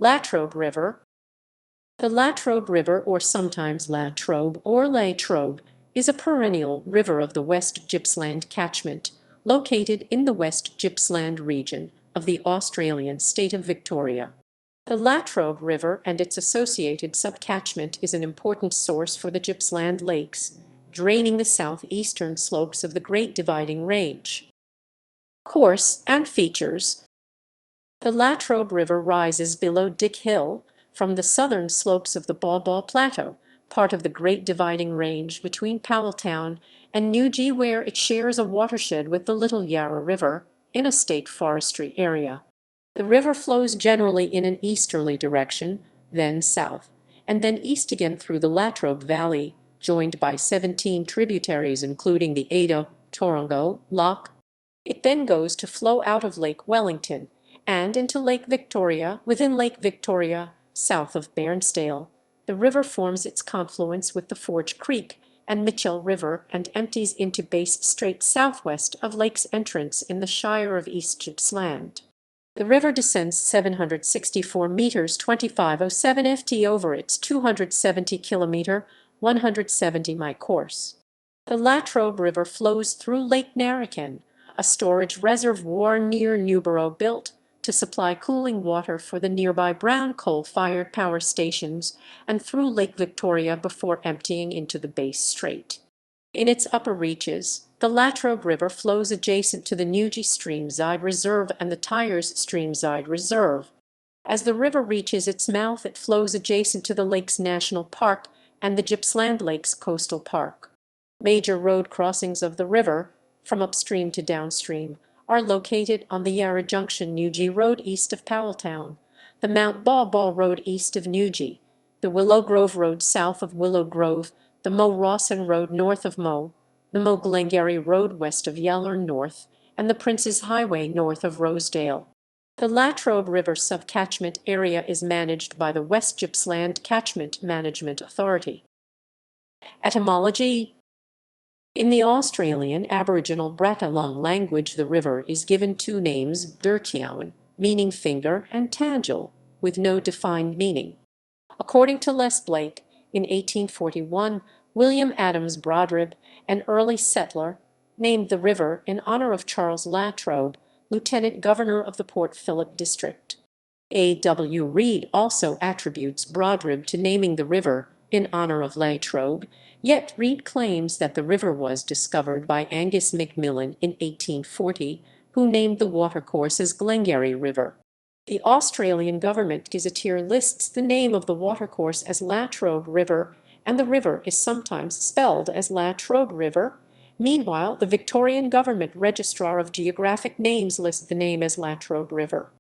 Latrobe River. The Latrobe River, or sometimes Latrobe or Latrobe, is a perennial river of the West Gippsland catchment, located in the West Gippsland region of the Australian state of Victoria. The Latrobe River and its associated sub-catchment is an important source for the Gippsland Lakes, draining the southeastern slopes of the Great Dividing Range. Course and features. The Latrobe River rises below Dick Hill from the southern slopes of the Baw Baw Plateau, part of the Great Dividing Range between Powelltown and Newgie, where it shares a watershed with the Little Yarra River in a state forestry area. The river flows generally in an easterly direction, then south, and then east again through the Latrobe Valley, joined by 17 tributaries including the Ado, Torongo, Loch. It then goes to flow out of Lake Wellington and into Lake Victoria. Within Lake Victoria, south of Bairnsdale, the river forms its confluence with the Forge Creek and Mitchell River and empties into Bass Strait southwest of Lake's entrance in the Shire of East Gippsland. The river descends 764 meters 2507 ft over its 270-kilometer, 170-mile course. The Latrobe River flows through Lake Narrackan, a storage reservoir near Newborough built to supply cooling water for the nearby Brown coal-fired power stations, and through Lake Victoria before emptying into the Bass Strait. In its upper reaches, the Latrobe River flows adjacent to the Newgie Streamside Reserve and the Tyers Streamside Reserve. As the river reaches its mouth, it flows adjacent to the Lakes National Park and the Gippsland Lakes Coastal Park. Major road crossings of the river, from upstream to downstream, are located on the Yarra Junction Newgie Road east of Powelltown, the Mount Baw Baw Road east of Newgie, the Willow Grove Road south of Willow Grove, the Mo Rawson Road north of Mo, the Mo Glengarry Road west of Yallourn North, and the Princes Highway north of Rosedale. The Latrobe River sub-catchment area is managed by the West Gippsland Catchment Management Authority. Etymology. In the Australian Aboriginal Bratalong language, the river is given two names, Bertiown, meaning finger, and Tangel, with no defined meaning. According to Les Blake, in 1841, William Adams Brodribb, an early settler, named the river in honor of Charles Latrobe, Lieutenant Governor of the Port Phillip District. A.W. Reid also attributes Brodribb to naming the river in honor of Latrobe, yet Reid claims that the river was discovered by Angus McMillan in 1840, who named the watercourse as Glengarry River. The Australian Government Gazetteer lists the name of the watercourse as Latrobe River, and the river is sometimes spelled as Latrobe River. Meanwhile, the Victorian Government Registrar of Geographic Names lists the name as Latrobe River.